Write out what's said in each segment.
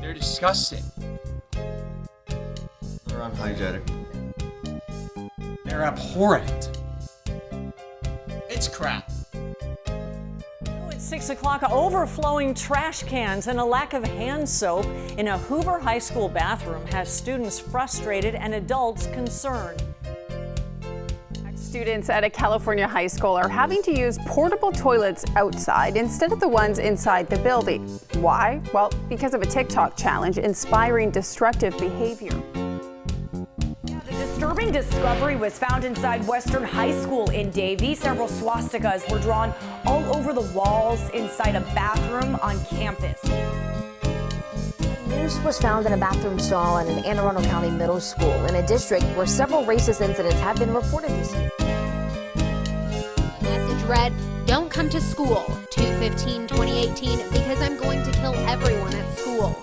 They're disgusting. They're unhygienic. They're abhorrent. It's crap. At 6 o'clock, overflowing trash cans and a lack of hand soap in a Hoover High School bathroom has students frustrated and adults concerned. Students at a California high school are having to use portable toilets outside instead of the ones inside the building. Why? Well, because of a TikTok challenge inspiring destructive behavior. The disturbing discovery was found inside Western High School in Davie. Several swastikas were drawn all over the walls inside a bathroom on campus. Noose was found in a bathroom stall in an Anne Arundel County middle school in a district where several racist incidents have been reported this year. Message read, "Don't come to school 2/15/2018 because I'm going to kill everyone at school."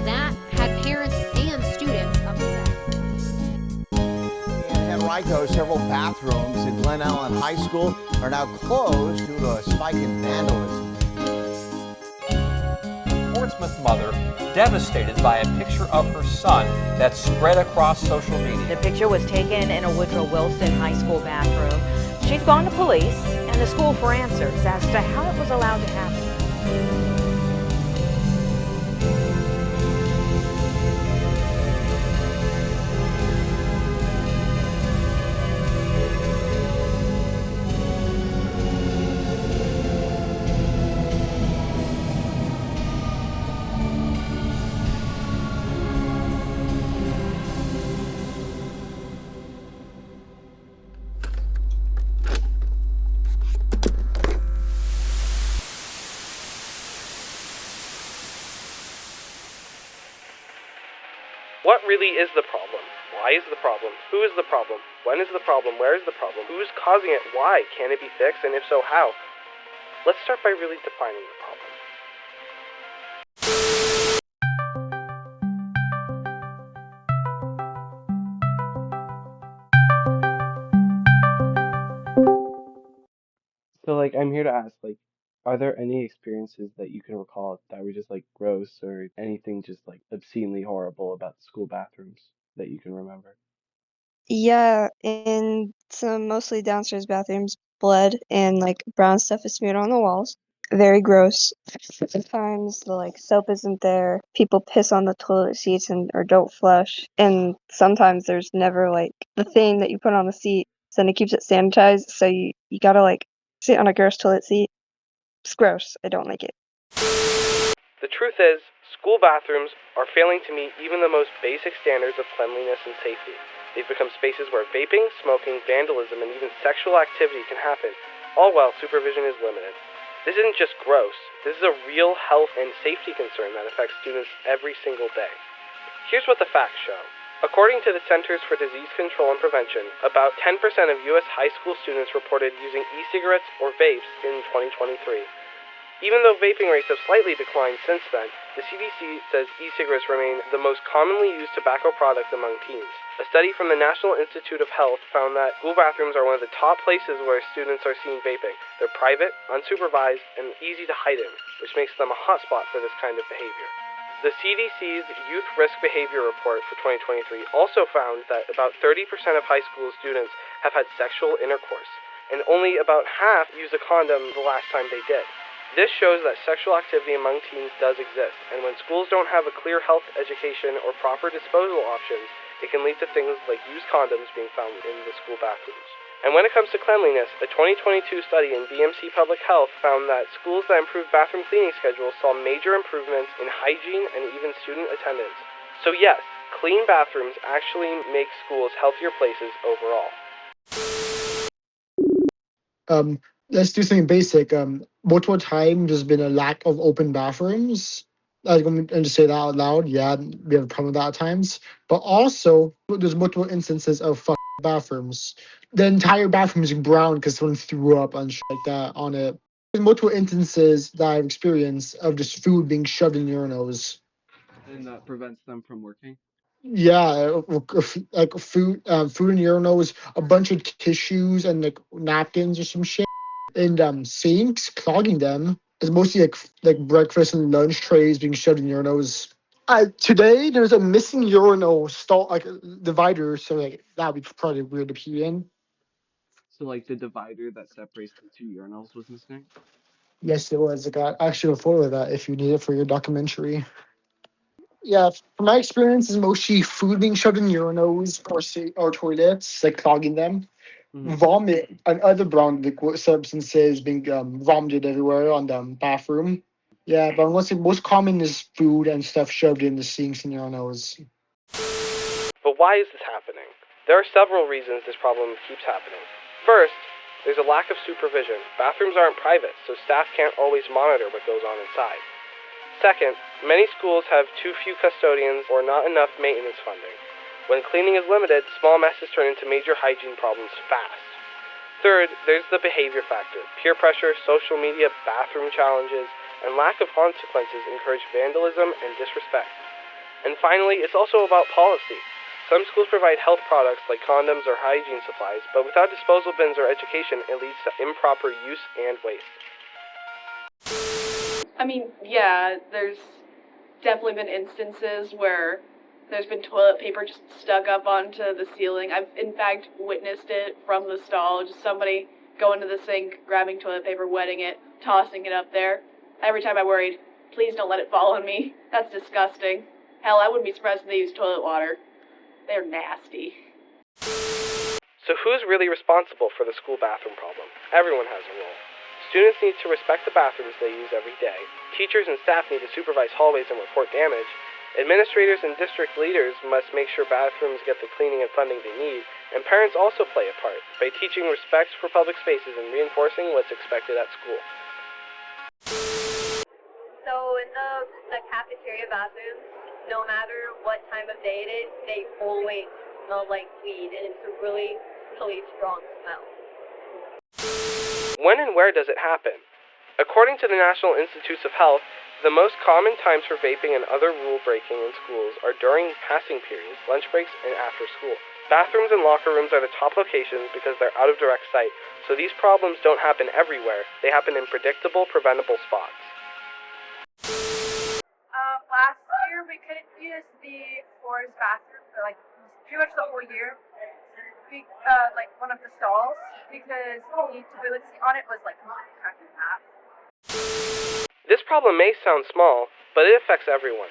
That had parents and students upset. In Henrico, several bathrooms in Glen Ellen High School are now closed due to a spike in vandalism. Portsmouth mother devastated by a picture of her son that spread across social media. The picture was taken in a Woodrow Wilson High School bathroom. She's gone to police and the school for answers as to how it was allowed to happen. What really is the problem? Why is the problem? Who is the problem? When is the problem? Where is the problem? Who's causing it? Why? Can it be fixed? And if so, how? Let's start by really defining the problem. So, I'm here to ask, are there any experiences that you can recall that were just, gross or anything just, obscenely horrible about school bathrooms that you can remember? Yeah, in some mostly downstairs bathrooms, blood and, brown stuff is smeared on the walls. Very gross. Sometimes the, soap isn't there. People piss on the toilet seats or don't flush. And sometimes there's never, the thing that you put on the seat, so then it keeps it sanitized, so you gotta, sit on a girl's toilet seat. It's gross. I don't like it. The truth is, school bathrooms are failing to meet even the most basic standards of cleanliness and safety. They've become spaces where vaping, smoking, vandalism, and even sexual activity can happen, all while supervision is limited. This isn't just gross. This is a real health and safety concern that affects students every single day. Here's what the facts show. According to the Centers for Disease Control and Prevention, about 10% of U.S. high school students reported using e-cigarettes or vapes in 2023. Even though vaping rates have slightly declined since then, the CDC says e-cigarettes remain the most commonly used tobacco product among teens. A study from the National Institute of Health found that school bathrooms are one of the top places where students are seen vaping. They're private, unsupervised, and easy to hide in, which makes them a hotspot for this kind of behavior. The CDC's Youth Risk Behavior Report for 2023 also found that about 30% of high school students have had sexual intercourse, and only about half used a condom the last time they did. This shows that sexual activity among teens does exist, and when schools don't have a clear health education or proper disposal options, it can lead to things like used condoms being found in the school bathrooms. And when it comes to cleanliness, a 2022 study in BMC Public Health found that schools that improved bathroom cleaning schedules saw major improvements in hygiene and even student attendance. So yes, clean bathrooms actually make schools healthier places overall. Let's do something basic. Multiple times there's been a lack of open bathrooms. I'm going to say that out loud. Yeah, we have a problem with that at times. But also, there's multiple instances of bathrooms. The entire bathroom is brown because someone threw up and shit like that on it. There's multiple instances that I've experienced of just food being shoved in urinals. And that prevents them from working? Yeah, food in urinals, a bunch of tissues and napkins or some shit, and sinks clogging them. It's mostly like breakfast and lunch trays being shoved in urinals. Today there's a missing urinal stall, like a divider, so like that'd be probably weird to pee in. So like the divider that separates the two urinals was missing? Yes, it was. I got actually a photo of that if you need it for your documentary. Yeah, from my experience, is mostly food being shoved in urinals or toilets, like clogging them. Mm-hmm. Vomit and other brown liquid substances being vomited everywhere on the bathroom. Yeah, but most common is food and stuff shoved in the sinks and urinals. But why is this happening? There are several reasons this problem keeps happening. First, there's a lack of supervision. Bathrooms aren't private, so staff can't always monitor what goes on inside. Second, many schools have too few custodians or not enough maintenance funding. When cleaning is limited, small messes turn into major hygiene problems fast. Third, there's the behavior factor. Peer pressure, social media, bathroom challenges, and lack of consequences encourage vandalism and disrespect. And finally, it's also about policy. Some schools provide health products like condoms or hygiene supplies, but without disposal bins or education, it leads to improper use and waste. I mean, yeah, there's definitely been instances where there's been toilet paper just stuck up onto the ceiling. I've, in fact, witnessed it from the stall. Just somebody going to the sink, grabbing toilet paper, wetting it, tossing it up there. Every time I worried, please don't let it fall on me. That's disgusting. Hell, I wouldn't be surprised if they use toilet water. They're nasty. So who's really responsible for the school bathroom problem? Everyone has a role. Students need to respect the bathrooms they use every day. Teachers and staff need to supervise hallways and report damage. Administrators and district leaders must make sure bathrooms get the cleaning and funding they need. And parents also play a part by teaching respect for public spaces and reinforcing what's expected at school. So in the cafeteria bathrooms, no matter what time of day it is, they always smell like weed, and it's a really, really strong smell. When and where does it happen? According to the National Institutes of Health, the most common times for vaping and other rule breaking in schools are during passing periods, lunch breaks, and after school. Bathrooms and locker rooms are the top locations because they're out of direct sight, so these problems don't happen everywhere. They happen in predictable, preventable spots. Last year we couldn't use the forest bathroom for like pretty much the whole year. Like one of the stalls because the toilets on it was like cracked in half. This problem may sound small, but it affects everyone.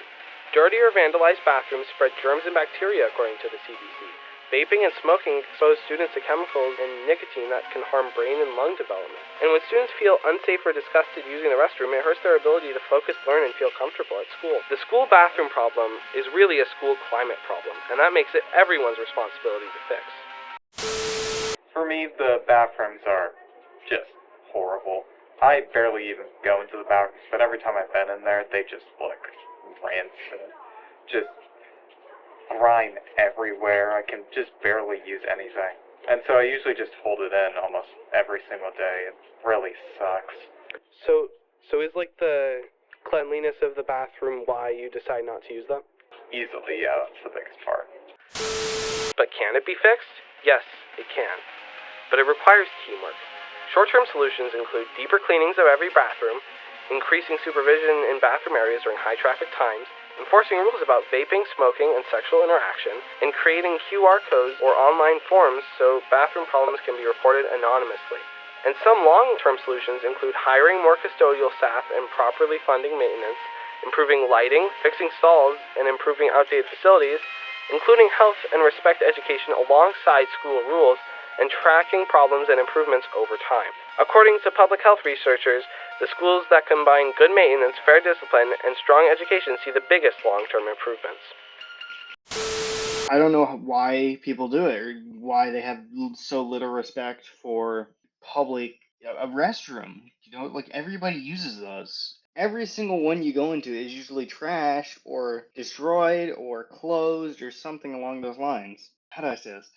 Dirty or vandalized bathrooms spread germs and bacteria, according to the CDC. Vaping and smoking expose students to chemicals and nicotine that can harm brain and lung development. And when students feel unsafe or disgusted using the restroom, it hurts their ability to focus, learn, and feel comfortable at school. The school bathroom problem is really a school climate problem, and that makes it everyone's responsibility to fix. For me, the bathrooms are just horrible. I barely even go into the bathrooms, but every time I've been in there, they just look rancid. Just grime everywhere. I can just barely use anything. And so I usually just hold it in almost every single day. It really sucks. So is like the cleanliness of the bathroom why you decide not to use them? Easily, yeah, that's the biggest part. But can it be fixed? Yes, it can. But it requires teamwork. Short-term solutions include deeper cleanings of every bathroom, increasing supervision in bathroom areas during high-traffic times, enforcing rules about vaping, smoking, and sexual interaction, and creating QR codes or online forms so bathroom problems can be reported anonymously. And some long-term solutions include hiring more custodial staff and properly funding maintenance, improving lighting, fixing stalls, and improving outdated facilities, including health and respect education alongside school rules, and tracking problems and improvements over time. According to public health researchers, the schools that combine good maintenance, fair discipline, and strong education see the biggest long-term improvements. I don't know why people do it, or why they have so little respect for a restroom. You know, like everybody uses those. Every single one you go into is usually trash or destroyed or closed or something along those lines. How do I say this?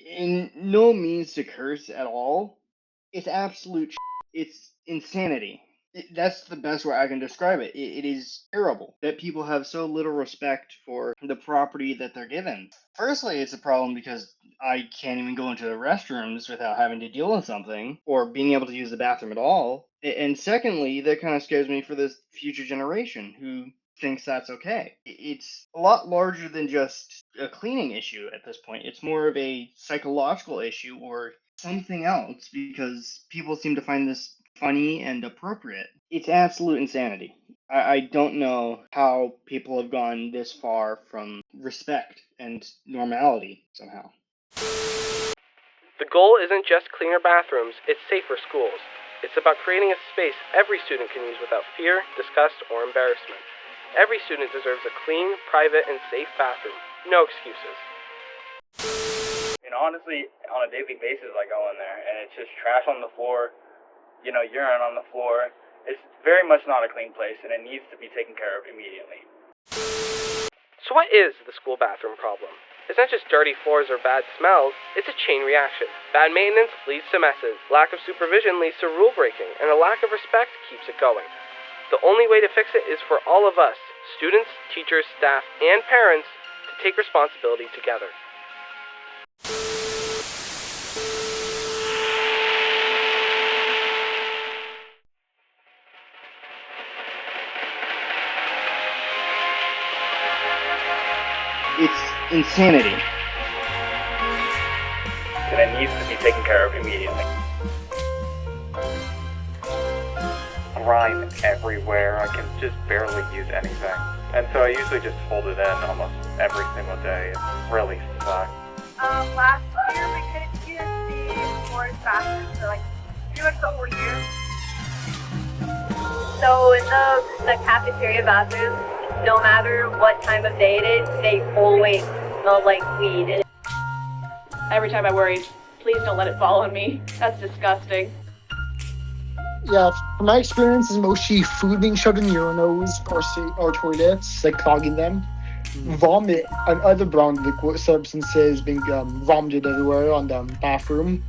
In no means to curse at all. It's absolute it's insanity. That's the best way I can describe it. It is terrible that people have so little respect for the property that they're given. Firstly, it's a problem because I can't even go into the restrooms without having to deal with something or being able to use the bathroom at all. And secondly, that kind of scares me for this future generation who thinks that's okay. It's a lot larger than just a cleaning issue at this point. It's more of a psychological issue or something else because people seem to find this funny and appropriate. It's absolute insanity. I don't know how people have gone this far from respect and normality somehow. The goal isn't just cleaner bathrooms, it's safer schools. It's about creating a space every student can use without fear, disgust, or embarrassment. Every student deserves a clean, private, and safe bathroom. No excuses. Honestly, on a daily basis, I go in there, and it's just trash on the floor, urine on the floor. It's very much not a clean place, and it needs to be taken care of immediately. So what is the school bathroom problem? It's not just dirty floors or bad smells, it's a chain reaction. Bad maintenance leads to messes, lack of supervision leads to rule breaking, and a lack of respect keeps it going. The only way to fix it is for all of us, students, teachers, staff, and parents, to take responsibility together. It's insanity. And it needs to be taken care of immediately. Grime everywhere. I can just barely use anything. And so I usually just hold it in almost every single day. It really sucks. Last year we couldn't use the boys' bathroom for pretty much the whole year. So in the cafeteria bathrooms, no matter what time of day it is, they always smell like weed. And Every time I worry, please don't let it fall on me. That's disgusting. Yeah, from my experience, is mostly food being shoved in urinals or toilets, like clogging them. Vomit and other brown liquid substances being vomited everywhere on the bathroom.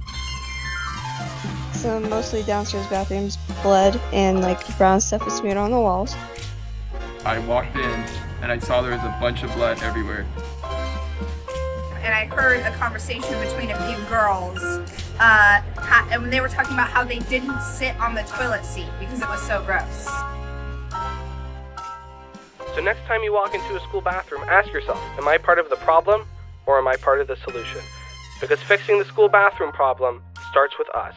So mostly downstairs bathrooms, blood and brown stuff is smeared on the walls. I walked in and I saw there was a bunch of blood everywhere. And I heard a conversation between a few girls, and they were talking about how they didn't sit on the toilet seat because it was so gross. So next time you walk into a school bathroom, ask yourself, am I part of the problem or am I part of the solution? Because fixing the school bathroom problem starts with us.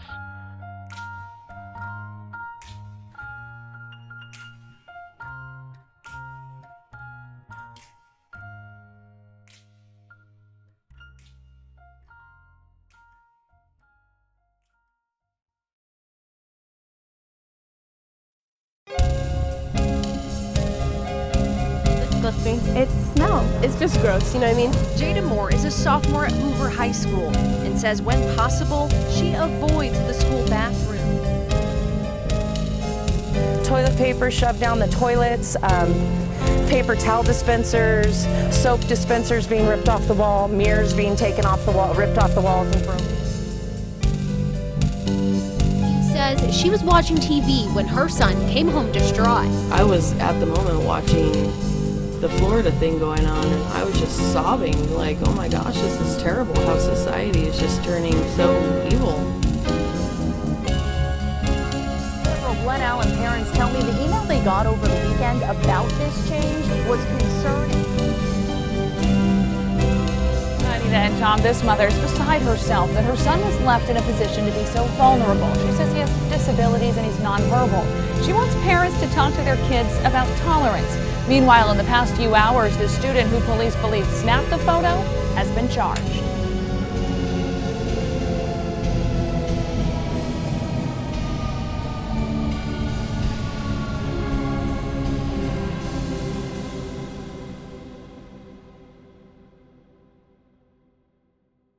It smells. It's just gross, you know what I mean? Jada Moore is a sophomore at Hoover High School and says when possible, she avoids the school bathroom. Toilet paper shoved down the toilets, paper towel dispensers, soap dispensers being ripped off the wall, mirrors being taken off the wall, ripped off the walls and broken. He says she was watching TV when her son came home distraught. I was at the moment watching the Florida thing going on, and I was just sobbing, like, oh my gosh, this is terrible how society is just turning so evil. Several Glen Allen parents tell me the email they got over the weekend about this change was concerning. Anita and Tom, this mother is beside herself that her son was left in a position to be so vulnerable. She says he has disabilities and he's nonverbal. She wants parents to talk to their kids about tolerance. Meanwhile, in the past few hours, the student who police believe snapped the photo has been charged.